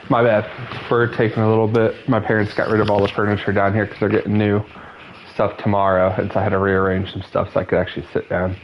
My bad for taking a little bit. My parents got rid of all the furniture down here because they're getting new stuff tomorrow, and so I had to rearrange some stuff so I could actually sit down.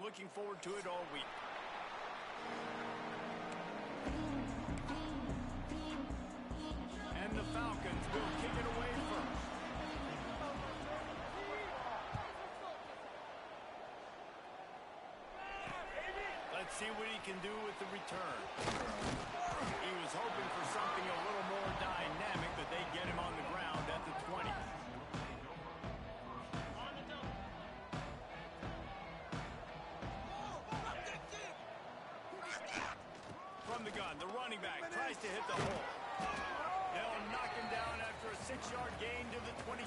Looking forward to it all week. And the Falcons will kick it away first. Let's see what he can do with the return. He was hoping for something a little more dynamic, but they get him on the ground at the 20. From the gun, the running back tries to hit the hole. They'll knock him down after a 6-yard gain to the 27.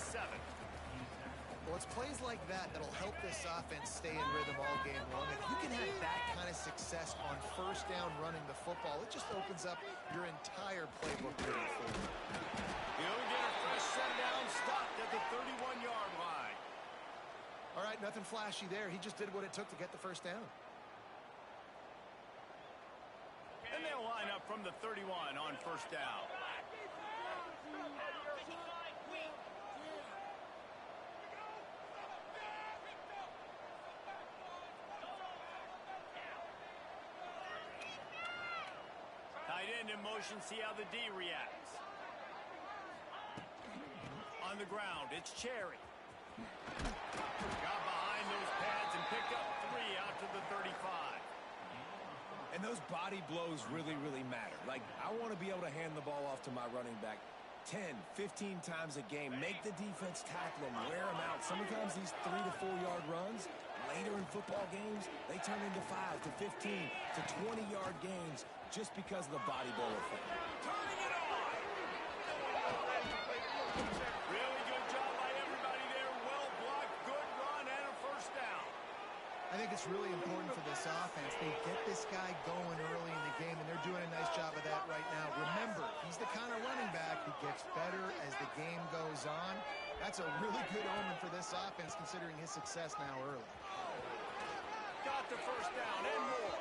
Well, it's plays like that that'll help this offense stay in rhythm all game long. If you can have that kind of success on first down running the football, it just opens up your entire playbook moving forward. He'll get a fresh set down, stopped at the 31-yard line. All right, nothing flashy there. He just did what it took to get the first down. And they'll line up from the 31 on first down. Tight end in motion, see how the D reacts. On the ground, it's Cherry. Got behind those pads and picked up 3 out to the 35. And those body blows really, really matter. Like, I want to be able to hand the ball off to my running back 10, 15 times a game. Make the defense tackle him, wear him out. Sometimes these 3 to 4 yard runs, later in football games, they turn into 5 to 15 to 20-yard gains just because of the body blow effect. Turning it on. Really good job by everybody there. Well blocked, good run, and a first down. I think it's really important for this offense. They get this guy going early in the game, and they're doing a nice job of that right now. Remember, he's the kind of running back who gets better as the game goes on. That's a really good omen for this offense, considering his success now early. Got the first down and more.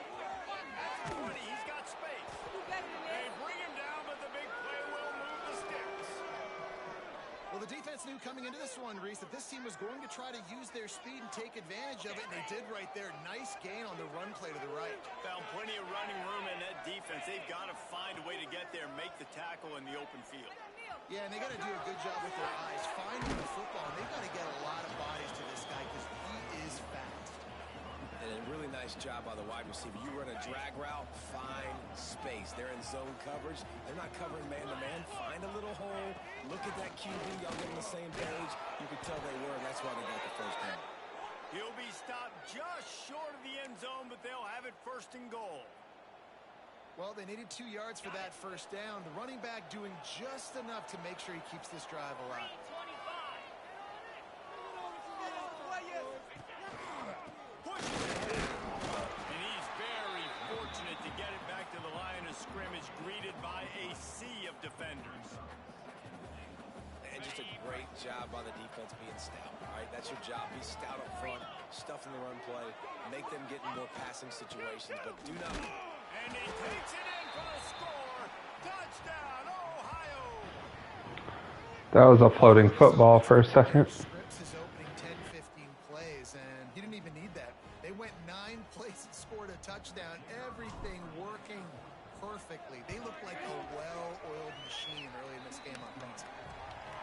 At 20, he's got space. They bring him down, but the big play will move the sticks. Well, the defense knew coming into this one, Reese, that this team was going to try to use their speed and take advantage of it, and they did right there. Nice gain on the run play to the right. Found plenty of running room in that defense. They've got to find a way to get there, make the tackle in the open field. Yeah, and they got to do a good job with their eyes, finding the football. They've got to get a lot of bodies to this guy because he is fast. And a really nice job by the wide receiver. You run a drag route, find space. They're in zone coverage. They're not covering man-to-man. Find a little hole. Look at that QB. Y'all get on the same page. You can tell they were, and that's why they got the first down. He'll be stopped just short of the end zone, but they'll have it first and goal. Well, they needed 2 yards for that first down. The running back doing just enough to make sure he keeps this drive alive. And he's very fortunate to get it back to the line of scrimmage, greeted by a sea of defenders. And just a great job by the defense being stout, all right? That's your job. Be stout up front, stuff in the run play, make them get in more passing situations, but do not... And he takes it in for the score. Touchdown, Ohio! That was a floating football for a second. Scripps is opening 10, 15 plays, and he didn't even need that. They went 9 plays and scored a touchdown. Everything working perfectly. They look like a well-oiled machine early in this game offensively.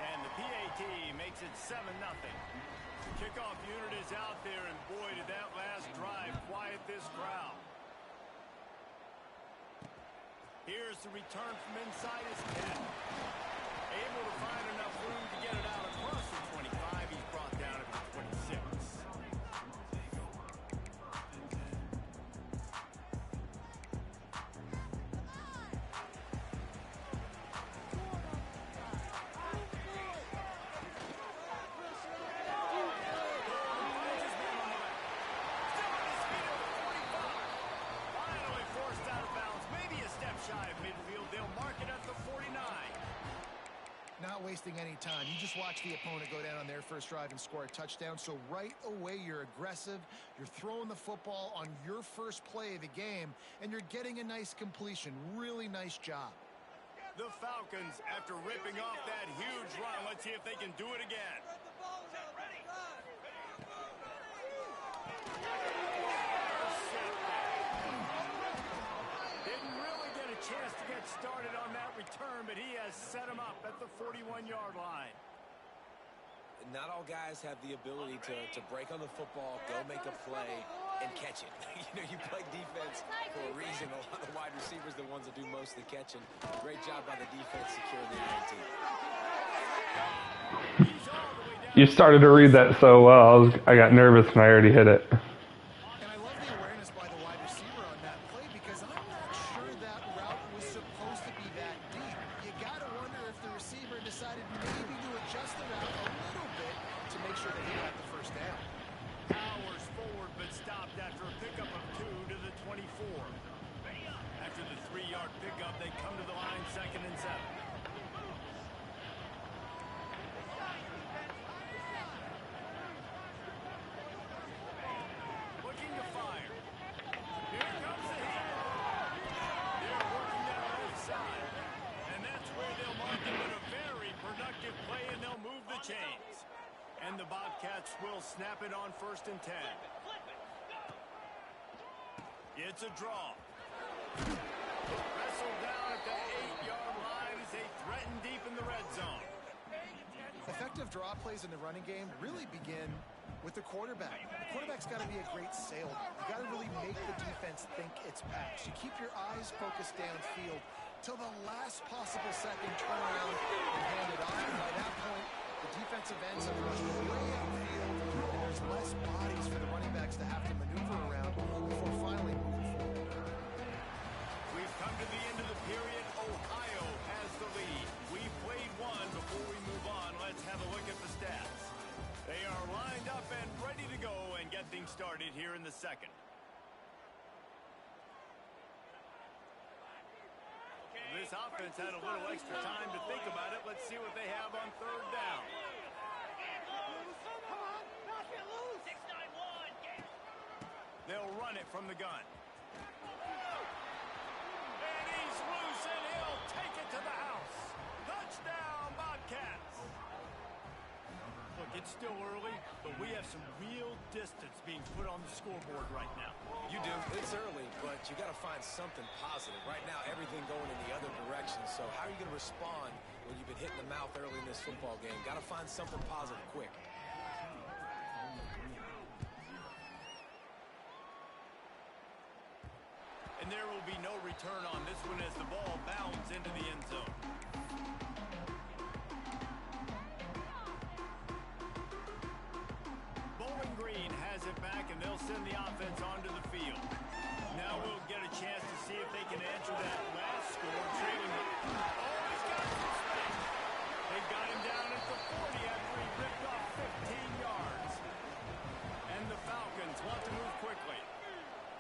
And the PAT makes it 7-0. Kickoff unit is out there, and boy, did that last drive quiet this crowd. Here's the return from inside his 10. A able to find enough room to get it out across the 25. He's brought down at the 26. Shy of midfield, they'll mark it at the 49. Not wasting any time. You just watch the opponent go down on their first drive and score a touchdown. So right away, you're aggressive. You're throwing the football on your first play of the game, and you're getting a nice completion. Really nice job. The Falcons, after ripping off that huge run, let's see if they can do it again. Chance to get started on that return, but he has set him up at the 41-yard line. Not all guys have the ability to break on the football, go make a play, and catch it. You play defense for a reason. A lot of the wide receivers are the ones that do most of the catching. Great job by the defense securing the INT. You started to read that so well, I got nervous when I already hit it. And I love the awareness by the wide receiver on that play because I'm not sure that route was supposed to be that deep. You got to wonder if the receiver decided maybe to adjust the route a little bit to make sure that he got the first down. Powers forward, but stopped after a pickup of 2 to the 24. After the 3-yard pickup, they come to the line 2nd and 7. Looking to fire. Here comes the hit. They're working that left side. And that's where they'll mark it with a very productive play, and they'll move the chains. And the Bobcats will snap it on 1st and 10. It's a draw. Wrestled down at the 8-yard line as they threaten deep in the red zone. Effective draw plays in the running game really begin with the quarterback. The quarterback's got to be a great salesman. You got to really make the defense think it's pass. You keep your eyes focused downfield till the last possible second, turn around and hand it off. And by that point, the defensive ends have rushed way outfield, and there's less bodies for the running backs to have to maneuver around before finally moving forward. We've come to the end of the period. Ohio has the lead. We've played one. Before we move on, let's have a look at the stats. They are lined up and ready to go and get things started here in the second. This offense had a little extra time to think about it. Let's see what they have on 3rd down. They'll run it from the gun. And he's loose, and he'll take it to the house. Touchdown, Bobcats. Look, it's still early, but we have some real distance being put on the scoreboard right now. You do. It's early, but you got to find something positive. Right now, everything going in the other direction. So how are you going to respond when you've been hit in the mouth early in this football game? Got to find something positive quick. And there will be no return on this one as the ball bounds into the end zone. Bowling Green has it back, and they'll send the offense onto the field. Now we'll get a chance to see if they can answer that last score. Trailing. Oh, he's got some space. They got him down at the 40 after he ripped off 15 yards. And the Falcons want to move quickly.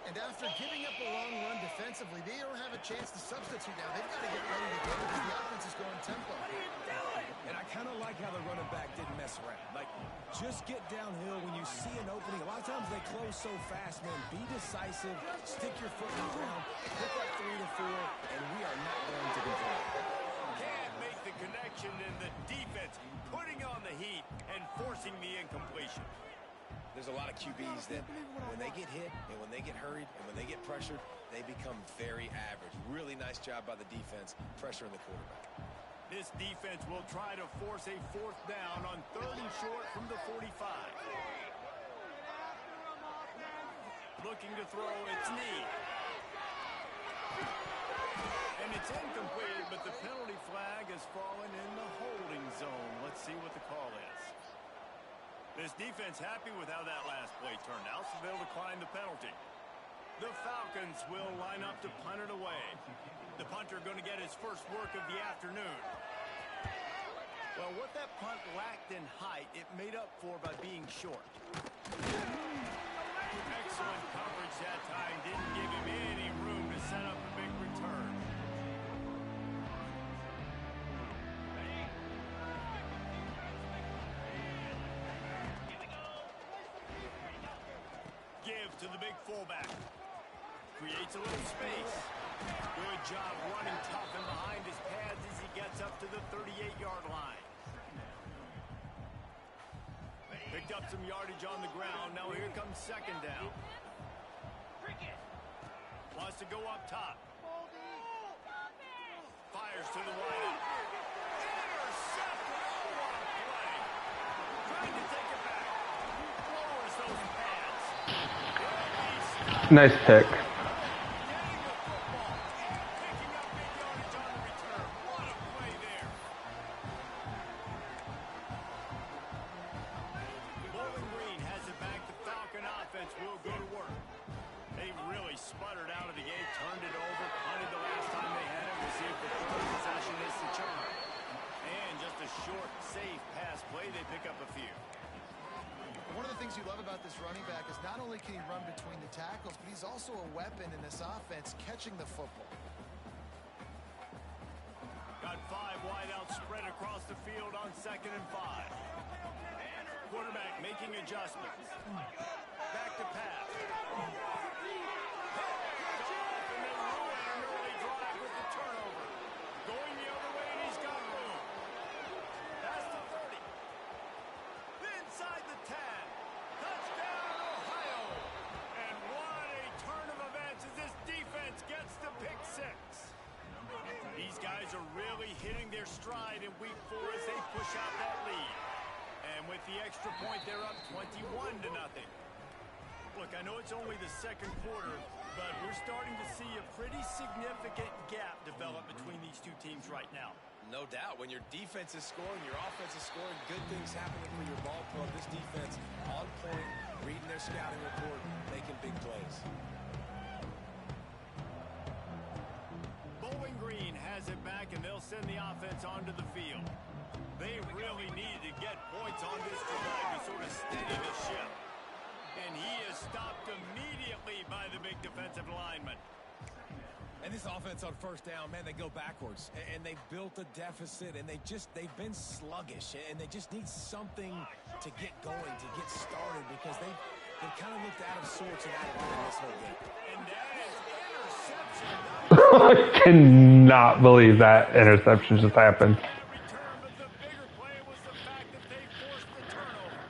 And after giving up a long run defensively, they don't have a chance to substitute now. They've got to get ready to go because the offense is going tempo. And I kind of like how the running back didn't mess around. Like, just get downhill when you see an opening. A lot of times they close so fast, man. Be decisive, stick your foot in the ground, pick up 3 to 4, and we are not going to complain. Can't make the connection, and the defense putting on the heat and forcing the incompletion. There's a lot of QBs that when they get hit and when they get hurried and when they get pressured, they become very average. Really nice job by the defense, pressuring the quarterback. This defense will try to force a 4th down on 3rd and short from the 45. Looking to throw, it's knee. And it's incomplete, but the penalty flag flag has fallen in the holding zone. Let's see what the call is. This defense happy with how that last play turned out, so they'll decline the penalty. The Falcons will line up to punt it away. The punter going to get his first work of the afternoon. Well, what that punt lacked in height, it made up for by being short. Excellent coverage that time. Didn't give him any room to set up a big return. Give to the big fullback. Creates a little space. Good job running tough and behind his pads as he gets up to the 38-yard line. Picked up some yardage on the ground. Now here comes second down. Wants to go up top. Fires to the right. Intercepted. Oh, what a play. Trying to take it back. Lowers those pads. Nice pick. He's also a weapon in this offense, catching the football. Got 5 wide out spread across the field on 2nd and 5. Quarterback making adjustments. Back to pass. And then ruin an early drive with the turnover. Going the other way, and he's got room. That's the 30. Inside the 10. Touchdown, Ohio. And what a turn of events as this defense gets the pick 6. These guys are really hitting their stride in week 4 as they push out that lead. And with the extra point, they're up 21-0. Look, I know it's only the second quarter, but we're starting to see a pretty significant gap develop between these two teams right now. No doubt. When your defense is scoring, your offense is scoring, good things happening for your ball club. This defense on point, reading their scouting report, making big plays. Bowling Green has it back, and they'll send the offense onto the field. They really needed to get points on this drive to sort of steady the ship. And he is stopped immediately by the big defensive lineman. And this offense on first down, man, they go backwards. And they built a deficit, and they've been sluggish. And they just need something to get going, to get started, because they've kind of looked out of sorts and out of line this whole game. And that is interception. I cannot believe that interception just happened. Return, but the bigger play was the fact that they forced the turnover.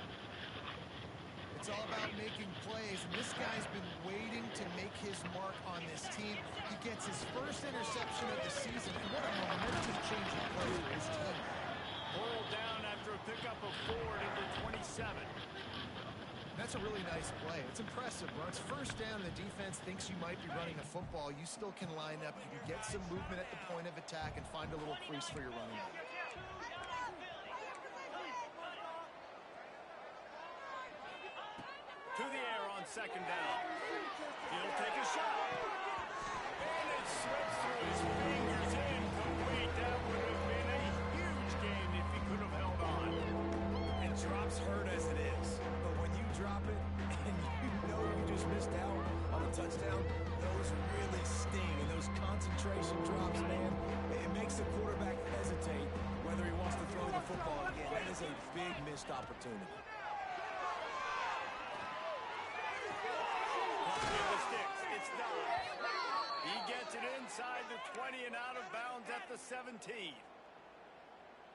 It's all about making plays, and this guy's been waiting to make his mark on this team. He gets his first interception of the season, and what a momentum-changing play for his team. Pulled down after a pickup of Ford into 27. That's a really nice play. It's impressive. When it's first down, the defense thinks you might be running a football. You still can line up. You can get some movement at the point of attack and find a little crease for your running back. To the air on second down. He'll take a shot. And it slips through his fingers, incomplete. That would have been a huge game if he could have held on. And drops hurt as it is. But when you drop it and you know you just missed out on a touchdown, those really sting. And those concentration drops, man, it makes the quarterback hesitate whether he wants to throw the football again. That is a big missed opportunity. It's done. He gets it inside the 20 and out of bounds at the 17.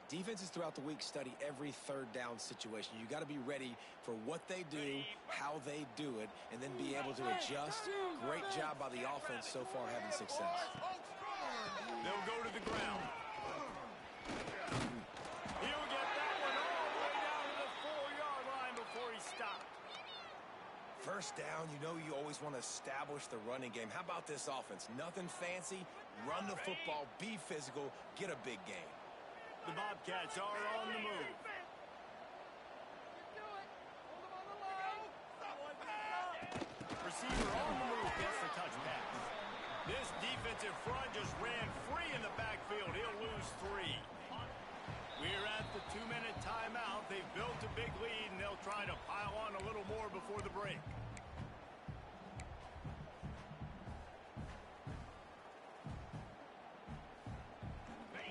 Defenses throughout the week study every third down situation. You got to be ready for what they do, how they do it, and then be able to adjust. Great job by the offense so far having success. They'll go to the ground. He'll get that one all the way down to the 4-yard line before he stopped. First down, you know you always want to establish the running game. How about this offense? Nothing fancy. Run the football, be physical, get a big gain. The Bobcats are on the move. Receiver on the move gets the touch pass. This defensive front just ran free in the backfield. He'll lose 3. We're at the 2-minute timeout. They've built a big lead, and they'll try to pile on a little more before the break.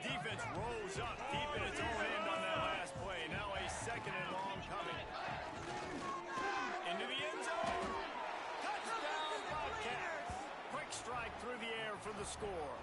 Defense rolls up deep in its own end on that last play. Now a 2nd and long coming. Into the end zone. Touchdown, Bobcats. Quick strike through the air for the score.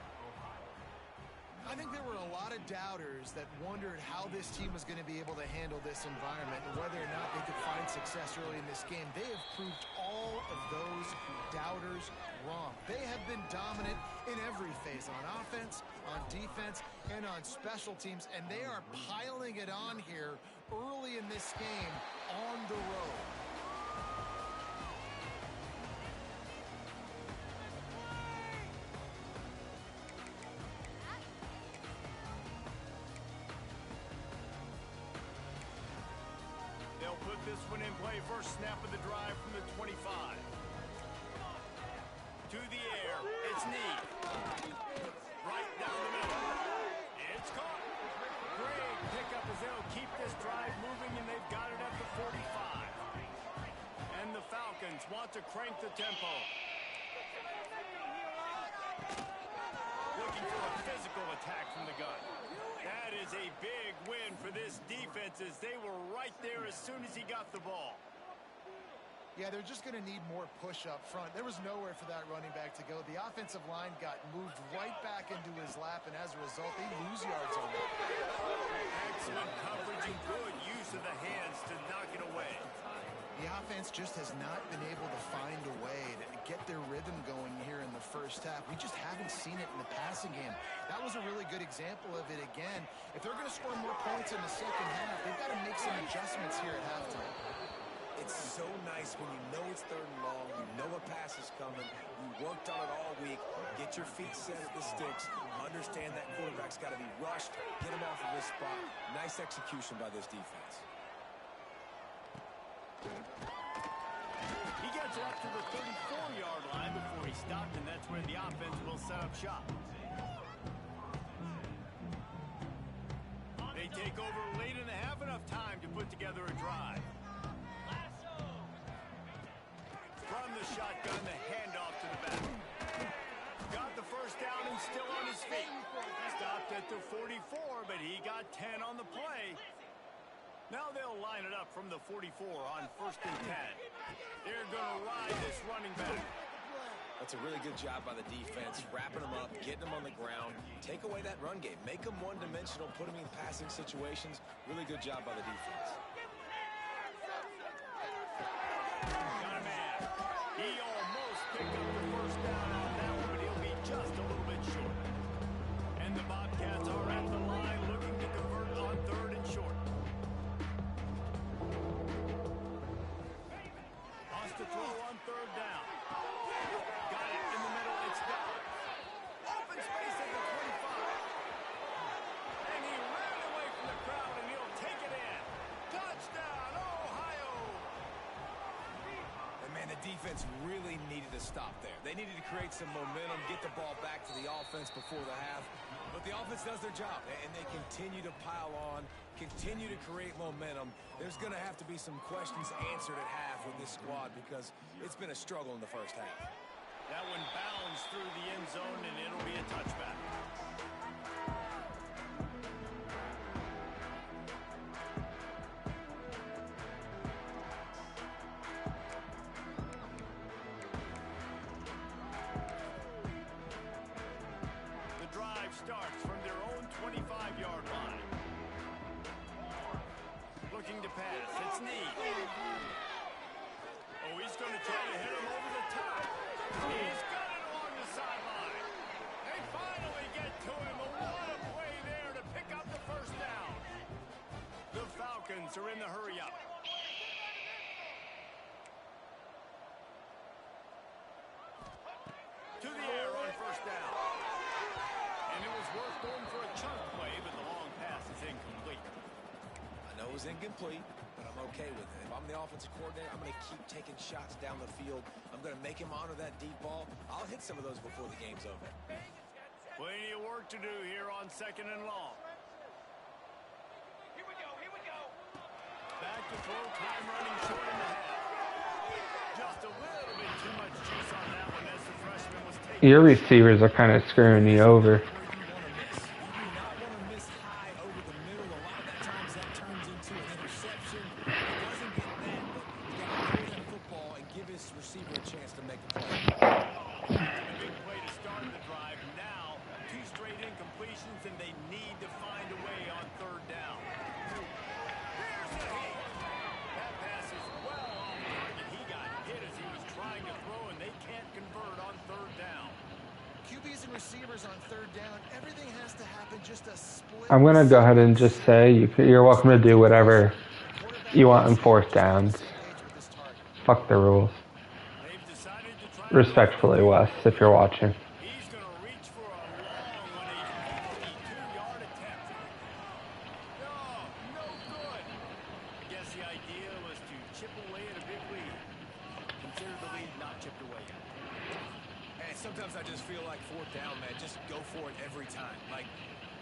I think there were a lot of doubters that wondered how this team was going to be able to handle this environment and whether or not they could find success early in this game. They have proved all of those doubters wrong. They have been dominant in every phase, on offense, on defense, and on special teams, and they are piling it on here early in this game on the road. They'll put this one in play. First snap of the drive from the 25. To the air. It's Need. Right down the middle. It's caught. Great pickup as they'll keep this drive moving, and they've got it at the 45. And the Falcons want to crank the tempo. Looking for a physical attack from the gun. That is a big win for this defense as they were right there as soon as he got the ball. Yeah, they're just going to need more push up front. There was nowhere for that running back to go. The offensive line got moved right back into his lap, and as a result, they lose yards on it. Excellent coverage and good use of the hands to knock it away. The offense just has not been able to find a way to get their rhythm going here in the first half. We just haven't seen it in the passing game. That was a really good example of it again. If they're going to score more points in the second half, they've got to make some adjustments here at halftime. It's so nice when you know it's 3rd and long, you know a pass is coming, you worked on it all week, get your feet set at the sticks, understand that quarterback's got to be rushed, get him off of this spot. Nice execution by this defense. He gets it up to the 34-yard line before he stopped, and that's where the offense will set up shop. They take over late in the half, enough time to put together a drive. From the shotgun, the handoff to the back. Got the first down and still on his feet. Stopped at the 44, but he got 10 on the play. Now they'll line it up from the 44 on 1st and 10. They're going to ride this running back. That's a really good job by the defense, wrapping them up, getting them on the ground. Take away that run game. Make them one-dimensional, put them in passing situations. Really good job by the defense. Got a man. He almost picked up the first down on that one, but he'll be just a little bit short. And the Bobcats are at the line looking to convert on 3rd and short. Wants to throw on 3rd down. Got it in the middle. It's down. Open space at the 25. And he ran away from the crowd, and he'll take it in. Touchdown, Ohio! And man, the defense really needed to stop there. They needed to create some momentum, get the ball back to the offense before the half. But the offense does their job, and they continue to pile on, continue to create momentum. There's going to have to be some questions answered at half with this squad because it's been a struggle in the first half. That one bounds through the end zone, and it'll be a touchback. The drive starts from their own 25-yard line. Looking to pass. It's Need. Oh, he's going to try to hit him over the top. He's got it along the sideline. They finally get to him. What a play there to pick up the first down. The Falcons are in the hurry-up. was incomplete, but I'm okay with it. If I'm the offensive coordinator, I'm going to keep taking shots down the field. I'm going to make him honor that deep ball. I'll hit some of those before the game's over. Plenty of work to do here on 2nd and long. Here we go. Back to throw, time running short in the half. Just a little bit too much juice on that one as the freshman was taking. Your receivers are kind of screwing you over. Where you want to miss. You do not want to miss high over the middle. A lot of that times that turns into an interception. He doesn't get that, but you got to throw that football and give his receiver a chance to make a play. A big play to start the drive. Now, 2 straight incompletions, and they need to find a way on 3rd down. Here's the heat. That pass is well off target. He got hit as he was trying to throw, and they can't convert on 3rd down. QBs and receivers on 3rd down, everything has to happen just a split. I'm going to go ahead and just say you're welcome to do whatever you want in 4th downs. Fuck the rules. They've decided to try. Respectfully, Wes, if you're watching. He's going to reach for a long one, a 52-yard attempt. No good. I guess the idea was to chip away at a big lead. Consider the lead not chipped away yet. Hey, sometimes I just feel like 4th down, man. Just go for it every time. Like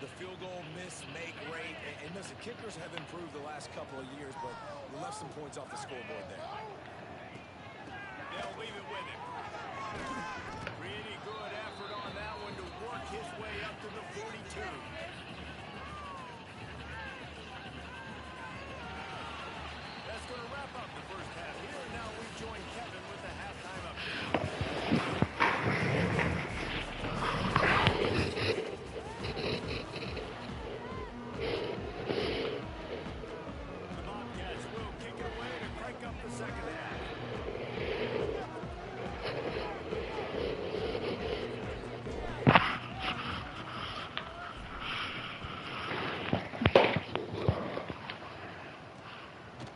the field goal, miss, make, rate. And listen, kickers have improved the last couple of years, but we left some points off the scoreboard there. They'll leave it with him. Pretty good effort on that one to work his way up to the 42. That's going to wrap up the first half here. And now we join Kevin with the halftime update. The Bobcats will kick it away to crank up the second half.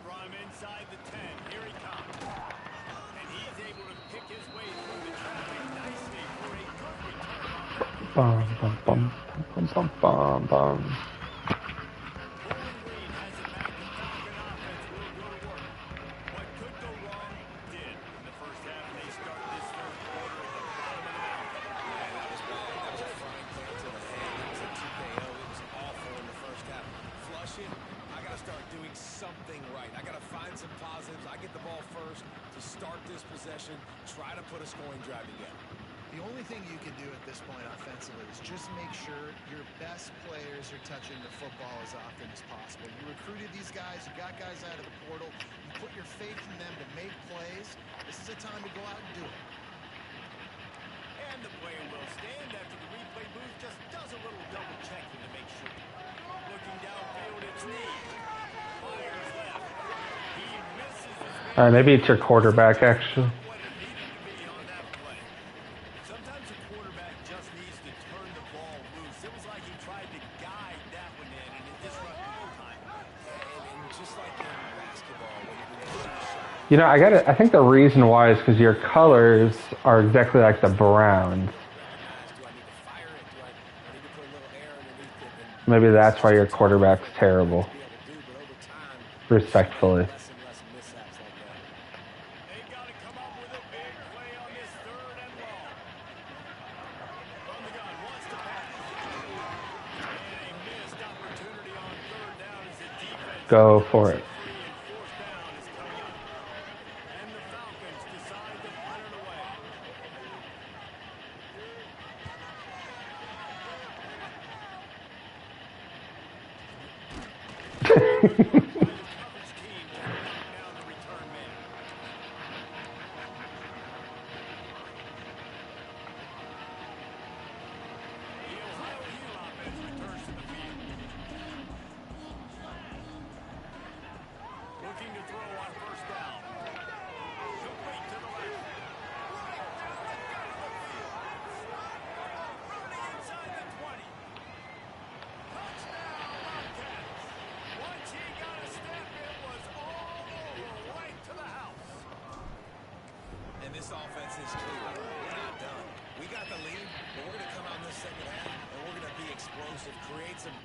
From inside the 10, here he comes. And he's able to pick his way through the traffic nicely for a good return on that. Bum, bum, bum, bum, bum, bum, bum. Bowling Green has it back. The Falcon offense will go to work. What could go wrong did. In the first half, they start this 3rd quarter at the bottom of the mountain. Man, that was bad. That was a frying pan to the head. It was a TKO. It was awful in the first half. Flush it. I got to start doing something right. I got to find some positives. I get the ball first to start this possession. Try to put a scoring drive together. The only thing you can do at this point offensively is just make sure your best players are touching the football as often as possible. You recruited these guys, you got guys out of the portal, you put your faith in them to make plays. This is a time to go out and do it. And the player will stand after the replay booth just does a little double checking to make sure. Looking downfield, it's Need. Fires left. He misses his Maybe it's your quarterback, actually. what it needed to be on that play. Sometimes a quarterback just needs to turn the ball loose. It was like he tried to guide that one in, and it disrupted the time. And just like in basketball, when you shoot a shot, You know, I think the reason why is because your colors are exactly like the Browns. do I need to fire it? Do I need to put a little air underneath it and Maybe that's why your quarterback's terrible. be able to do? But over time, Respectfully. less and less mishaps like that. They've got to come up with a big play on this 3rd and long. From the gun, wants to pass. And a missed opportunity on 3rd down as the defense Go for it. free and 4th down is coming up. And the Falcons decide to punt it away. By the coverage team to knock down the return man. The Ohio U offense returns to the field. Looking to throw on 1st down. Complete to the left. Running inside the 20. Touchdown, Bobcats. Once he got a step, it was all over, right to the house. And this offense is clear. We're not done. We got the lead, but we're going to come out in this second half, and we're going to be explosive, create some